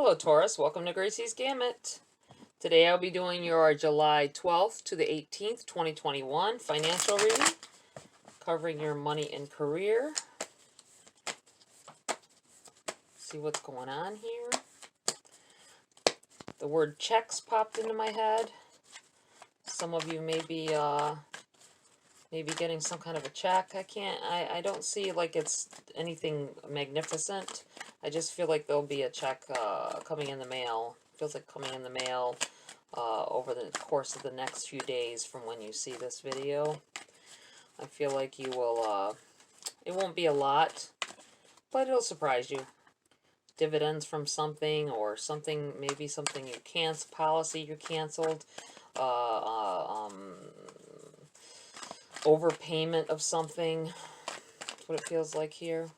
Hello Taurus, welcome to GRAYCI'S Gamut. Today I'll be doing your July 12th to the 18th, 2021 financial reading, covering your money and career. See what's going on here. The word checks popped into my head. Some of you may be getting some kind of a check. I don't see like it's anything magnificent. I just feel like there'll be a check coming in the mail. Feels like coming in the mail over the course of the next few days from when you see this video. I feel like you will, it won't be a lot, but it'll surprise you. Dividends from something, or something, maybe something you cancel, policy you canceled, overpayment of something. That's what it feels like here.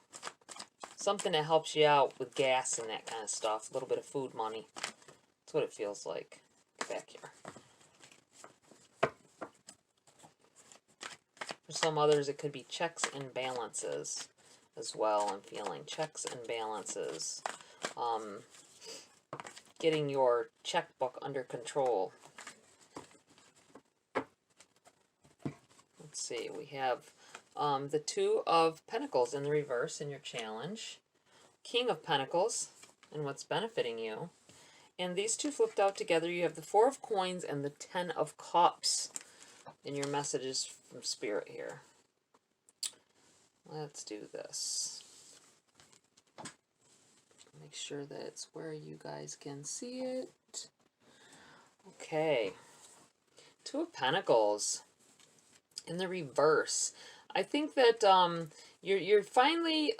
Something that helps you out with gas and that kind of stuff. A little bit of food money. That's what it feels like. Get back here. For some others, it could be checks and balances as well. I'm feeling checks and balances. Getting your checkbook under control. Let's see. We have the Two of Pentacles in the reverse in your challenge. King of Pentacles and what's benefiting you. And these two flipped out together. You have the Four of Coins and the Ten of Cups in your messages from Spirit here. Let's do this. Make sure that it's where you guys can see it. Okay. Two of Pentacles in the reverse. I think that you're finally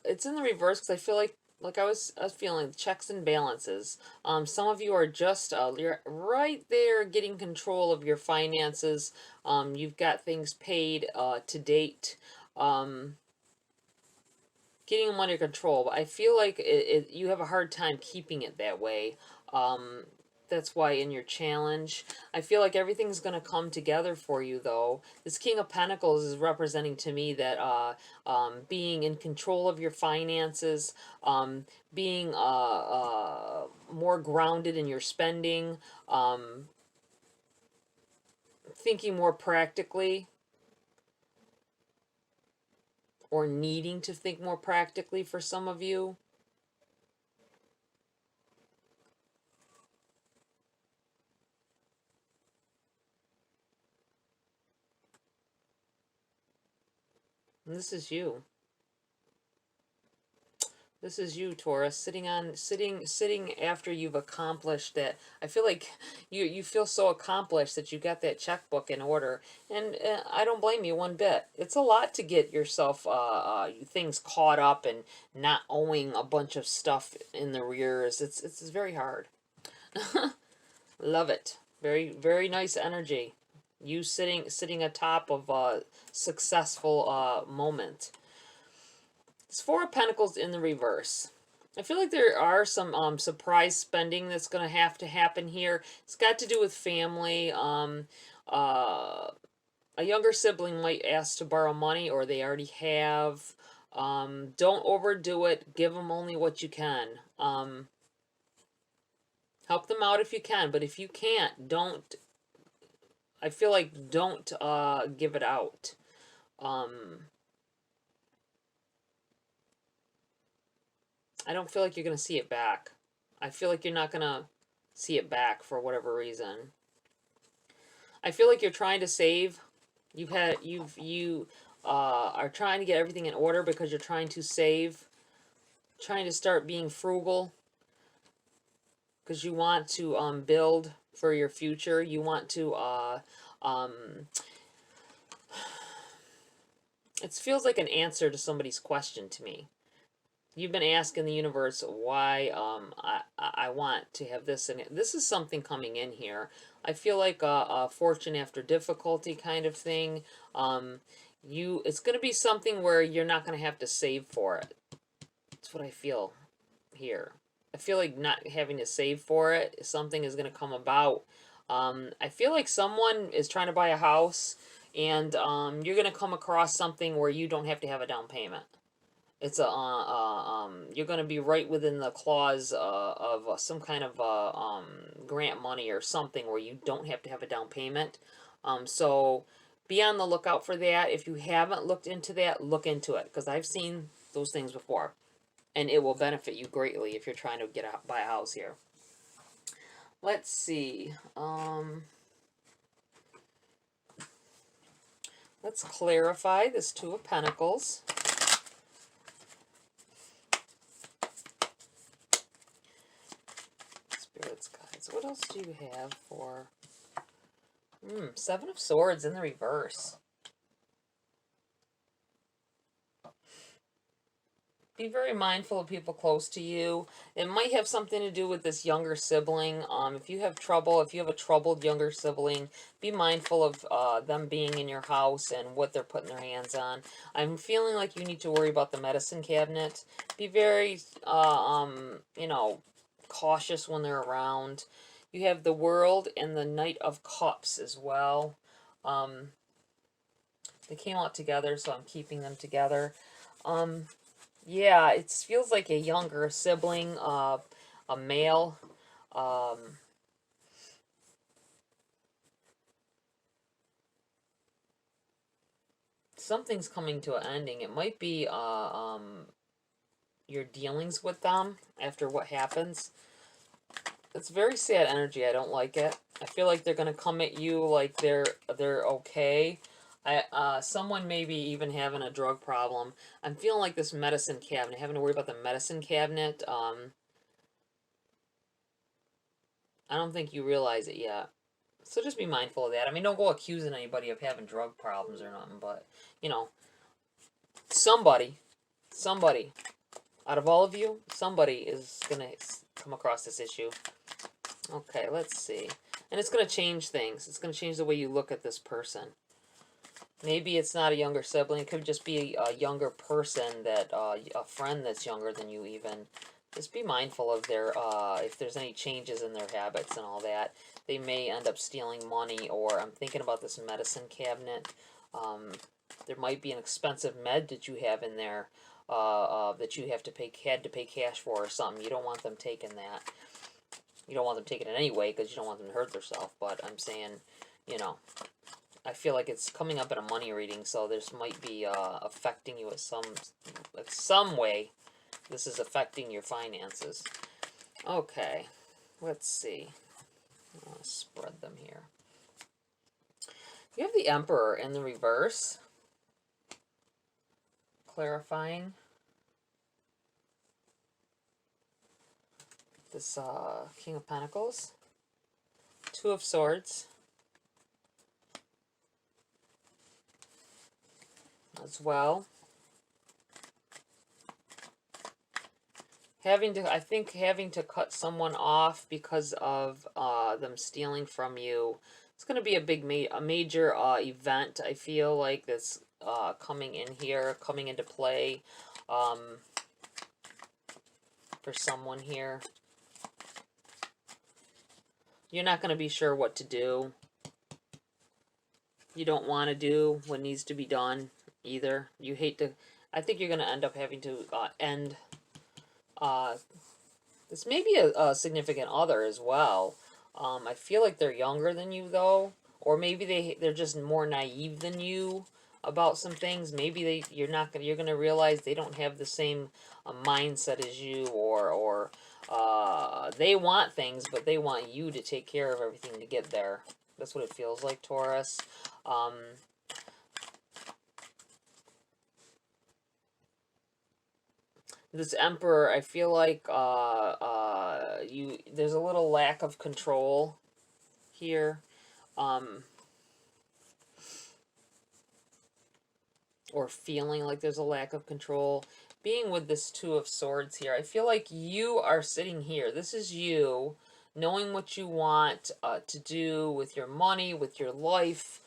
it's in the reverse because I feel like I was feeling checks and balances. Some of you are just you're right there getting control of your finances. You've got things paid to date. Getting them under control, but I feel like you have a hard time keeping it that way. That's why in your challenge, I feel like everything's going to come together for you, though. This King of Pentacles is representing to me that being in control of your finances, being more grounded in your spending, thinking more practically, or needing to think more practically for some of you. And this is you. This is you, Taurus, sitting after you've accomplished that. I feel like you feel so accomplished that you got that checkbook in order, and I don't blame you one bit. It's a lot to get yourself things caught up and not owing a bunch of stuff in the rears. It's very hard. Love it. Very, very nice energy. You sitting atop of a successful moment. It's Four of Pentacles in the reverse. I feel like there are some surprise spending that's going to happen here. It's got to do with family. A younger sibling might ask to borrow money, or they already have. Don't overdo it. Give them only what you can. Help them out if you can, but if you can't, don't. I feel like don't give it out. I don't feel like you're going to see it back. I feel like you're not going to see it back for whatever reason. I feel like you're trying to save. You are trying to get everything in order because you're trying to save. Trying to start being frugal. Because you want to build for your future. You want to it feels like an answer to somebody's question to me. You've been asking the universe why I want to have this, and this is something coming in here. I feel like a fortune after difficulty kind of thing. It's going to be something where you're not going to have to save for it. That's what I feel here. I feel like not having to save for it, something is going to come about. I feel like someone is trying to buy a house, and you're going to come across something where you don't have to have a down payment. It's a you're going to be right within the clause of some kind of grant money or something where you don't have to have a down payment. So be on the lookout for that. If you haven't looked into that, look into it, because I've seen those things before, and it will benefit you greatly if you're trying to buy a house here. Let's see. Let's clarify this Two of Pentacles. Spirits, guides. What else do you have for... Seven of Swords in the reverse. Be very mindful of people close to you. It might have something to do with this younger sibling. If you have a troubled younger sibling, be mindful of them being in your house and what they're putting their hands on. I'm feeling like you need to worry about the medicine cabinet. Be very, you know, cautious when they're around. You have the World and the Knight of Cups as well. They came out together, so I'm keeping them together. Yeah, it feels like a younger sibling, a male. Something's coming to an ending. It might be your dealings with them after what happens. It's very sad energy. I don't like it. I feel like they're gonna come at you like they're okay. Someone maybe even having a drug problem. I'm feeling like this medicine cabinet, having to worry about the medicine cabinet. I don't think you realize it yet. So just be mindful of that. I mean, don't go accusing anybody of having drug problems or nothing, but, you know, somebody, out of all of you, somebody is going to come across this issue. Okay, let's see. And it's going to change things. It's going to change the way you look at this person. Maybe it's not a younger sibling. It could just be a younger person, that a friend that's younger than you even. Just be mindful of their, if there's any changes in their habits and all that. They may end up stealing money, or I'm thinking about this medicine cabinet. There might be an expensive med that you have in there that you had to pay cash for or something. You don't want them taking that. You don't want them taking it anyway because you don't want them to hurt themselves. But I'm saying, you know, I feel like it's coming up in a money reading, so this might be affecting you in some way. This is affecting your finances. Okay, let's see. I'm going to spread them here. You have the Emperor in the reverse. Clarifying. This King of Pentacles. Two of Swords. As well. I think having to cut someone off because of them stealing from you. It's going to be a major event, I feel like, that's coming into play for someone here. You're not going to be sure what to do. You don't want to do what needs to be done either. You hate to... I think you're going to end up having to end... this may be a significant other as well. I feel like they're younger than you, though. Or maybe they're just more naive than you about some things. Maybe you're going to realize they don't have the same mindset as you, or they want things, but they want you to take care of everything to get there. That's what it feels like, Taurus. This Emperor, I feel like there's a little lack of control here. Or feeling like there's a lack of control. Being with this Two of Swords here, I feel like you are sitting here. This is you knowing what you want to do with your money, with your life,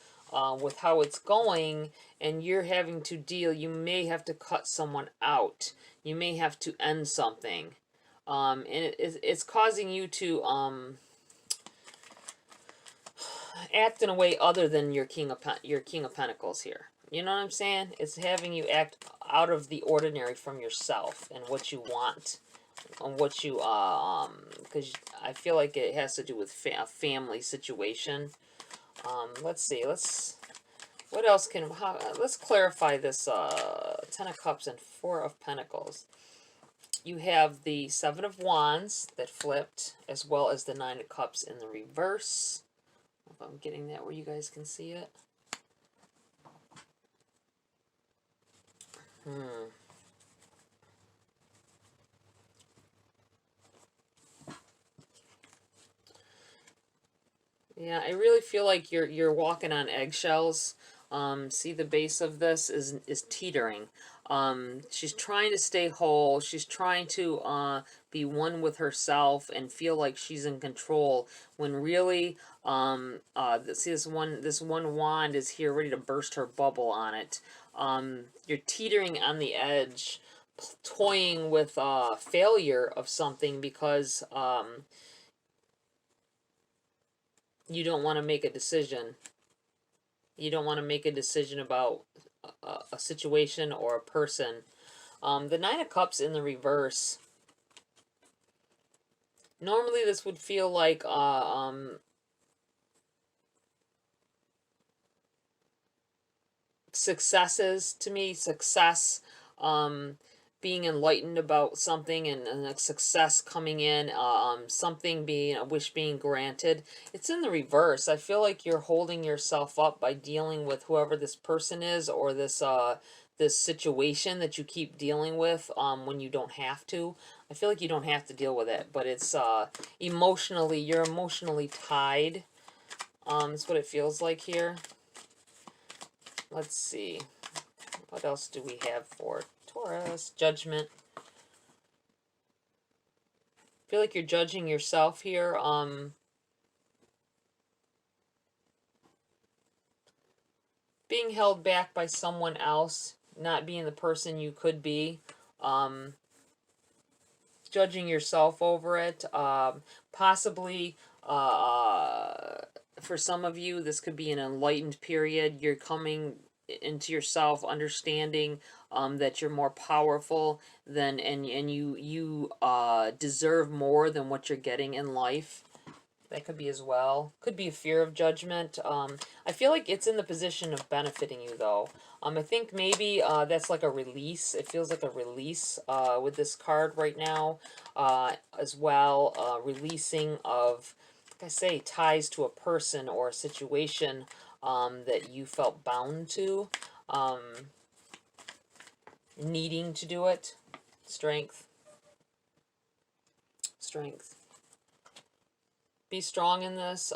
with how it's going, and you're having to deal. You may have to cut someone out. You may have to end something. And it's causing you to act in a way other than your King of Pentacles here. You know what I'm saying? It's having you act out of the ordinary from yourself and what you want, and what you because I feel like it has to do with a family situation. Let's see. What else can let's clarify this 10 of Cups and 4 of Pentacles. You have the 7 of Wands that flipped, as well as the 9 of Cups in the reverse. If I'm getting that where you guys can see it. Yeah, I really feel like you're walking on eggshells. See, the base of this is teetering. She's trying to stay whole. She's trying to be one with herself and feel like she's in control. When really, see, this one wand is here, ready to burst her bubble on it. You're teetering on the edge, toying with failure of something because you don't want to make a decision. You don't want to make a decision about a situation or a person. The 9 of Cups in the reverse. Normally this would feel like successes to me. Success, being enlightened about something, and a success coming in, something being, a wish being granted. It's in the reverse. I feel like you're holding yourself up by dealing with whoever this person is, or this this situation that you keep dealing with when you don't have to. I feel like you don't have to deal with it, but it's emotionally, you're emotionally tied. That's what it feels like here. Let's see. What else do we have for Taurus? Judgment. I feel like you're judging yourself here. Being held back by someone else, not being the person you could be. Judging yourself over it. Possibly, for some of you, this could be an enlightened period. You're coming into yourself, understanding that you're more powerful than, and you deserve more than what you're getting in life. That could be as well. Could be a fear of judgment. I feel like it's in the position of benefiting you, though. I think maybe that's like a release. It feels like a release with this card right now, as well. Releasing of, like I say, ties to a person or a situation that you felt bound to, needing to do it. Strength. Strength. Be strong in this.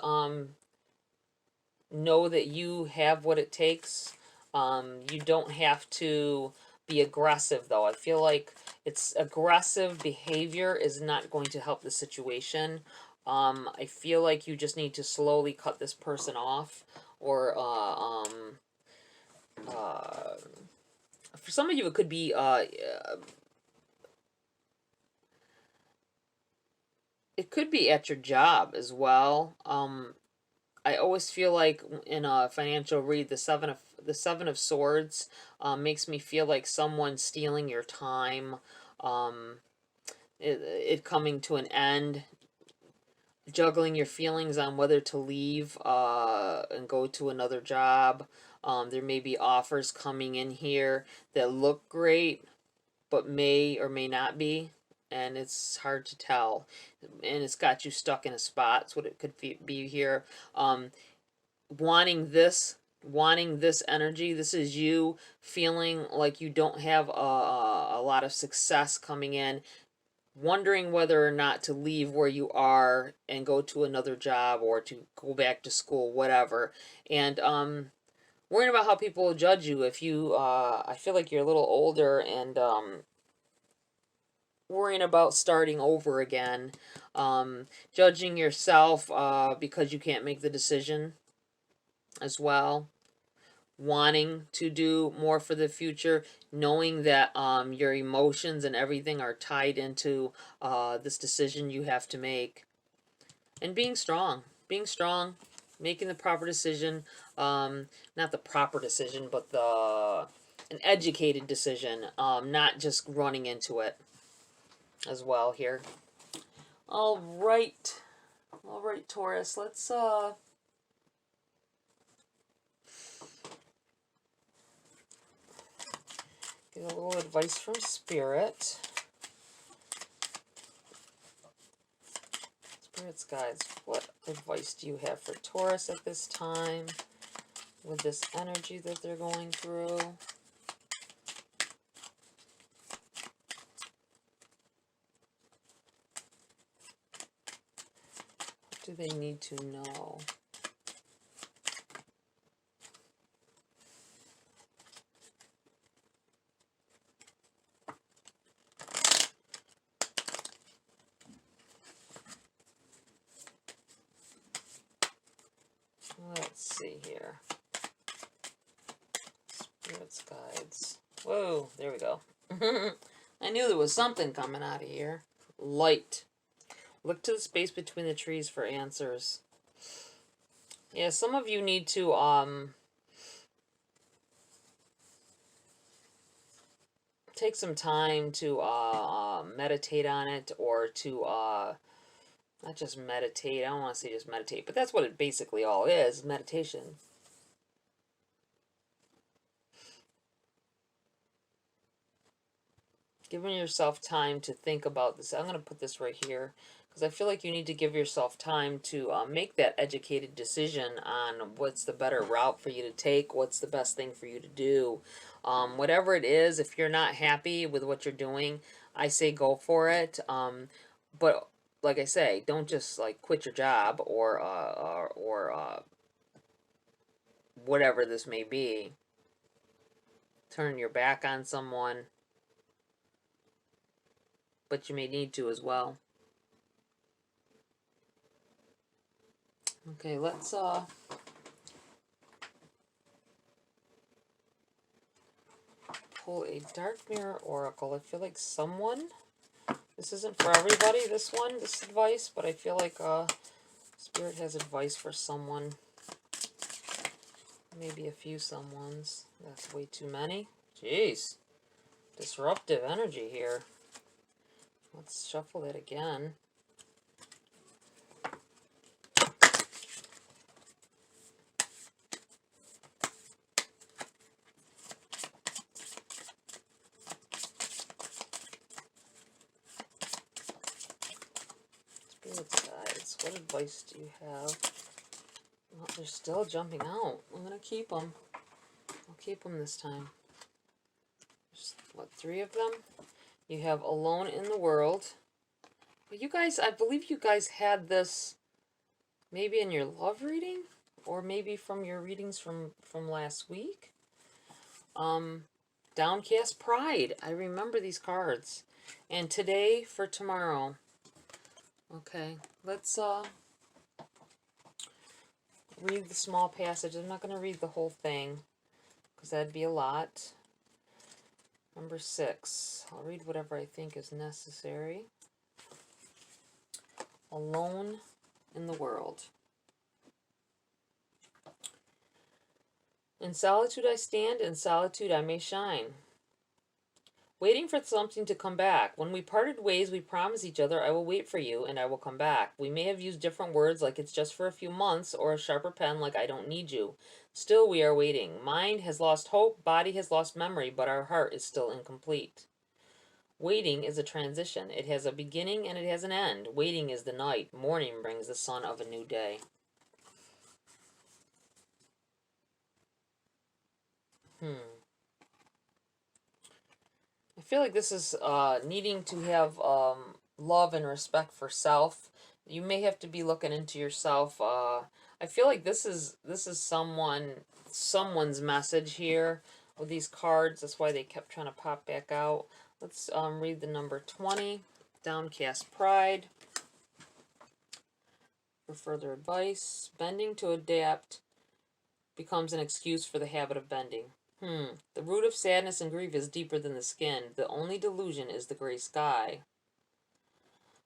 Know that you have what it takes. You don't have to be aggressive, though. I feel like it's aggressive behavior is not going to help the situation. I feel like you just need to slowly cut this person off, or for some of you it could be it could be at your job as well. I always feel like in a financial read, the seven of Swords makes me feel like someone stealing your time, it coming to an end, juggling your feelings on whether to leave and go to another job. There may be offers coming in here that look great, but may or may not be, and it's hard to tell, and it's got you stuck in a spot. That's what it could be here. Wanting this energy. This is you feeling like you don't have a lot of success coming in, wondering whether or not to leave where you are and go to another job, or to go back to school, whatever. And worrying about how people will judge you if you, I feel like you're a little older, and worrying about starting over again, judging yourself because you can't make the decision as well, wanting to do more for the future, knowing that your emotions and everything are tied into this decision you have to make, and being strong, making the proper decision, not the proper decision, but the an educated decision, not just running into it as well here. All right, Taurus. Let's get a little advice from Spirit. Spirit's guides. What advice do you have for Taurus at this time with this energy that they're going through? What do they need to know? Let's see here. Spirit's guides. Whoa, there we go. I knew there was something coming out of here. Light. Look to the space between the trees for answers. Yeah, some of you need to take some time to meditate on it, or to not just meditate. I don't want to say just meditate, but that's what it basically all is, meditation. Giving yourself time to think about this. I'm going to put this right here because I feel like you need to give yourself time to make that educated decision on what's the better route for you to take, what's the best thing for you to do. Whatever it is, if you're not happy with what you're doing, I say go for it. But like I say, don't just like quit your job or whatever this may be. Turn your back on someone. But you may need to as well. Okay, let's pull a Dark Mirror Oracle. I feel like someone, this isn't for everybody, this advice, but I feel like Spirit has advice for someone. Maybe a few someones. That's way too many. Jeez. Disruptive energy here. Let's shuffle that again. Spirit guides, what advice do you have? Well, they're still jumping out. I'm going to keep them. I'll keep them this time. There's, what, 3 of them? You have Alone in the World. You guys, I believe you guys had this maybe in your love reading, or maybe from your readings from last week. Downcast Pride. I remember these cards. And Today for Tomorrow. Okay, let's read the small passage. I'm not going to read the whole thing because that'd be a lot. Number 6. I'll read whatever I think is necessary. Alone in the World. In solitude I stand, in solitude I may shine. Waiting for something to come back. When we parted ways, we promised each other, I will wait for you, and I will come back. We may have used different words like it's just for a few months, or a sharper pen like I don't need you. Still, we are waiting. Mind has lost hope, body has lost memory, but our heart is still incomplete. Waiting is a transition. It has a beginning and it has an end. Waiting is the night. Morning brings the sun of a new day. I feel like this is needing to have love and respect for self. You may have to be looking into yourself. I feel like this is someone's message here with these cards. That's why they kept trying to pop back out. Let's read the number 20, Downcast Pride. For further advice, bending to adapt becomes an excuse for the habit of bending. The root of sadness and grief is deeper than the skin. The only delusion is the gray sky.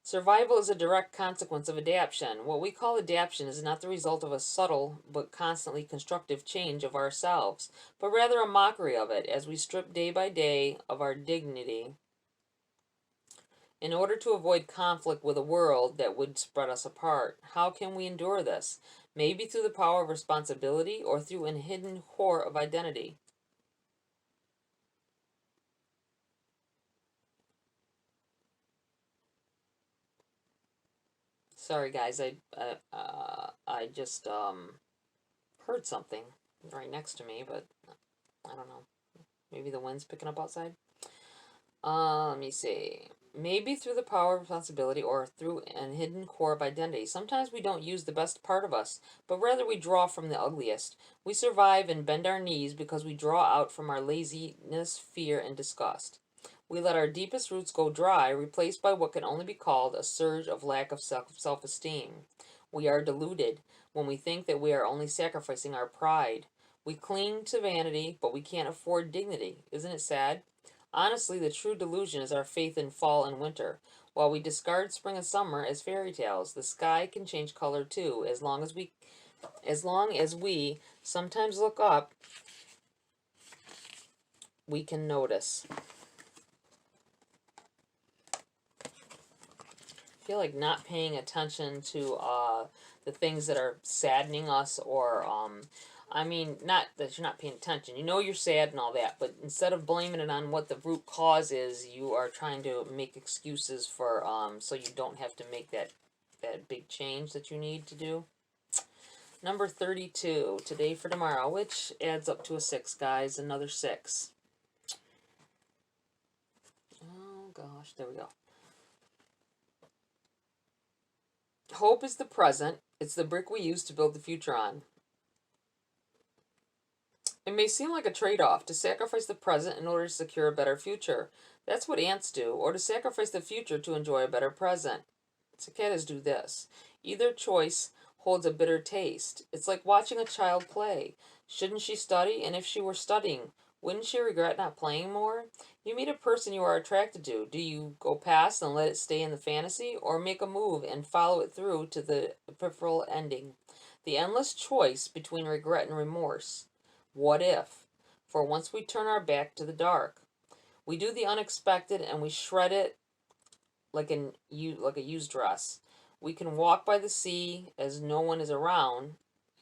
Survival is a direct consequence of adaptation. What we call adaptation is not the result of a subtle but constantly constructive change of ourselves, but rather a mockery of it as we strip day by day of our dignity in order to avoid conflict with a world that would spread us apart. How can we endure this? Maybe through the power of responsibility or through a hidden core of identity. Sorry, guys. I just heard something right next to me, but I don't know. Maybe the wind's picking up outside. Let me see. Maybe through the power of responsibility or through an hidden core of identity. Sometimes we don't use the best part of us, but rather we draw from the ugliest. We survive and bend our knees because we draw out from our laziness, fear, and disgust. We let our deepest roots go dry, replaced by what can only be called a surge of lack of self-esteem. We are deluded when we think that we are only sacrificing our pride. We cling to vanity, but we can't afford dignity. Isn't it sad? Honestly, the true delusion is our faith in fall and winter. While we discard spring and summer as fairy tales, the sky can change color too, as long as we sometimes look up, we can notice. I feel like not paying attention to the things that are saddening us, or I mean, not that you're not paying attention. You know you're sad and all that, but instead of blaming it on what the root cause is, you are trying to make excuses for so you don't have to make that big change that you need to do. Number 32, today for tomorrow, which adds up to a 6, guys. Another 6. Oh gosh, there we go. Hope is the present. It's the brick we use to build the future on. It may seem like a trade-off to sacrifice the present in order to secure a better future. That's what ants do, or to sacrifice the future to enjoy a better present. Cicadas do this. Either choice holds a bitter taste. It's like watching a child play. Shouldn't she study? And if she were studying, wouldn't she regret not playing more? You meet a person you are attracted to. Do you go past and let it stay in the fantasy, or make a move and follow it through to the peripheral ending? The endless choice between regret and remorse. What if? For once we turn our back to the dark. We do the unexpected and we shred it like a used dress. We can walk by the sea as no one is around,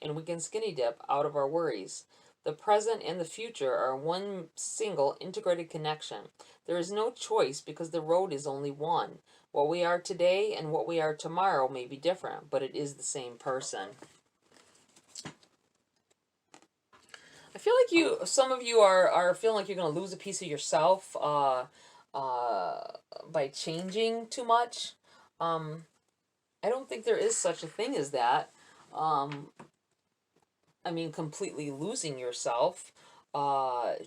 and we can skinny dip out of our worries. The present and the future are one single integrated connection. There is no choice because the road is only one. What we are today and what we are tomorrow may be different, but it is the same person. I feel like some of you are feeling like you're going to lose a piece of yourself by changing too much. I don't think there is such a thing as that. I mean, completely losing yourself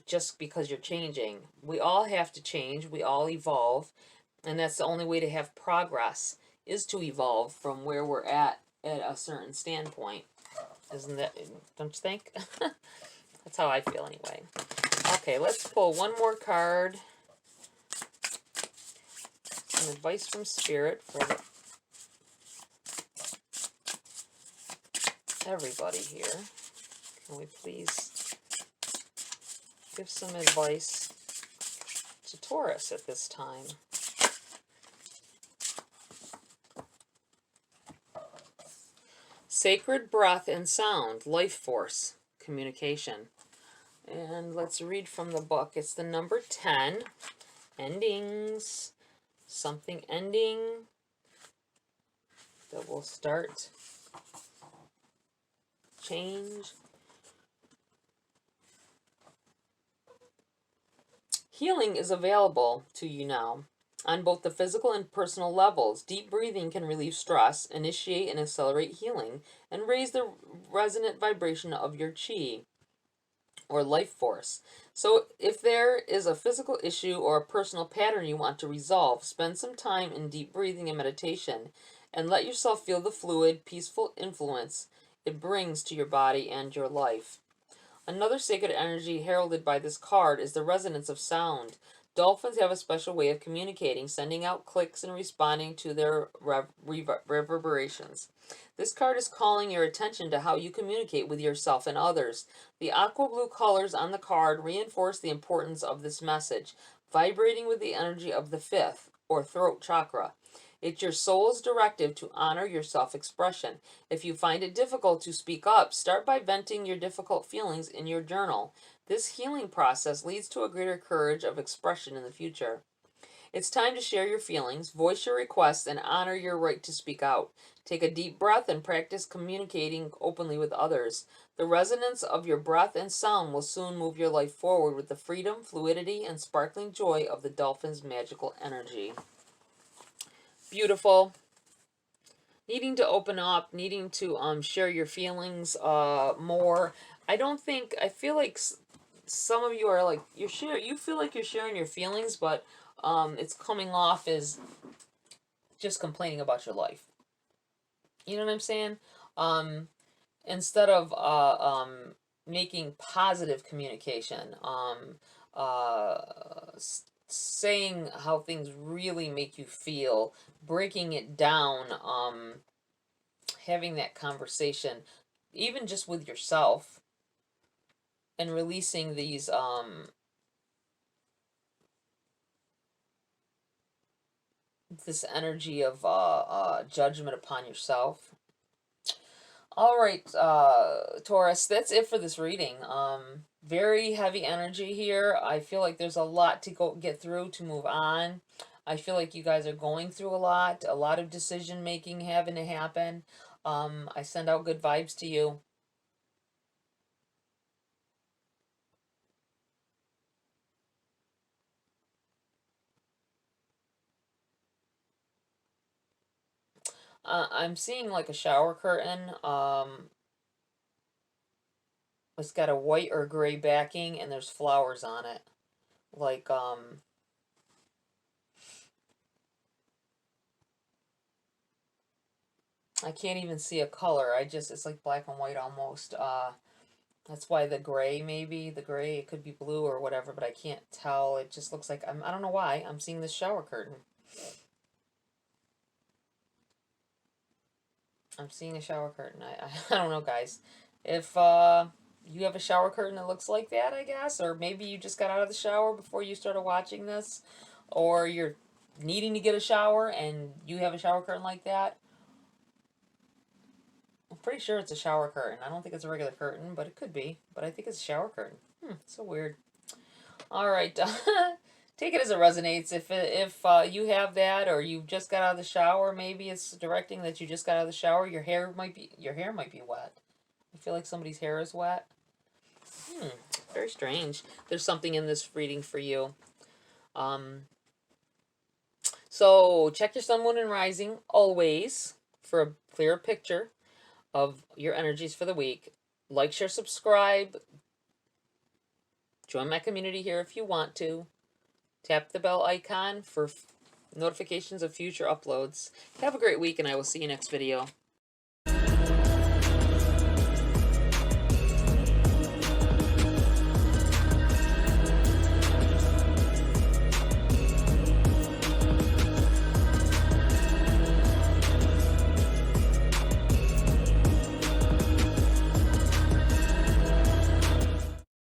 just because you're changing. We all have to change. We all evolve. And that's the only way to have progress, is to evolve from where we're at a certain standpoint. Isn't that, don't you think? That's how I feel anyway. Okay, let's pull one more card. Some advice from Spirit for everybody here. Can we please give some advice to Taurus at this time? Sacred breath and sound, life force, communication. And let's read from the book. It's the number 10, endings, something ending that will start, change. Healing is available to you now on both the physical and personal levels. Deep breathing can relieve stress, initiate and accelerate healing, and raise the resonant vibration of your chi, or life force. So if there is a physical issue or a personal pattern you want to resolve, spend some time in deep breathing and meditation, and let yourself feel the fluid, peaceful influence it brings to your body and your life. Another sacred energy heralded by this card is the resonance of sound. Dolphins have a special way of communicating, sending out clicks and responding to their reverberations. This card is calling your attention to how you communicate with yourself and others. The aqua blue colors on the card reinforce the importance of this message, vibrating with the energy of the fifth, or throat chakra. It's your soul's directive to honor your self-expression. If you find it difficult to speak up, start by venting your difficult feelings in your journal. This healing process leads to a greater courage of expression in the future. It's time to share your feelings, voice your requests, and honor your right to speak out. Take a deep breath and practice communicating openly with others. The resonance of your breath and sound will soon move your life forward with the freedom, fluidity, and sparkling joy of the dolphin's magical energy. Beautiful. Needing to open up, needing to share your feelings more. I feel like some of you are like, you feel like you're sharing your feelings, but it's coming off as just complaining about your life. You know what I'm saying? Instead of making positive communication, saying how things really make you feel, breaking it down, having that conversation, even just with yourself, and releasing these this energy of judgment upon yourself. All right, Taurus, that's it for this reading. Very heavy energy here. I feel like there's a lot to get through to move on. I feel like you guys are going through a lot of decision making having to happen. I send out good vibes to you. I'm seeing like a shower curtain. It's got a white or gray backing and there's flowers on it. Like, I can't even see a color. It's like black and white almost. That's why the gray, maybe. The gray, it could be blue or whatever, but I can't tell. It just looks like, I don't know why, I'm seeing this shower curtain. I'm seeing a shower curtain. I don't know, guys. If you have a shower curtain that looks like that, I guess, or maybe you just got out of the shower before you started watching this, or you're needing to get a shower and you have a shower curtain like that. I'm pretty sure it's a shower curtain. I don't think it's a regular curtain, but it could be. But I think it's a shower curtain. So weird. All right. Take it as it resonates. If you have that, or you just got out of the shower, maybe it's directing that you just got out of the shower. Your hair might be wet. I feel like somebody's hair is wet. Very strange. There's something in this reading for you. So check your sun, moon, and rising always for a clearer picture of your energies for the week. Like, share, subscribe. Join my community here if you want to. Tap the bell icon for notifications of future uploads. Have a great week, and I will see you next video.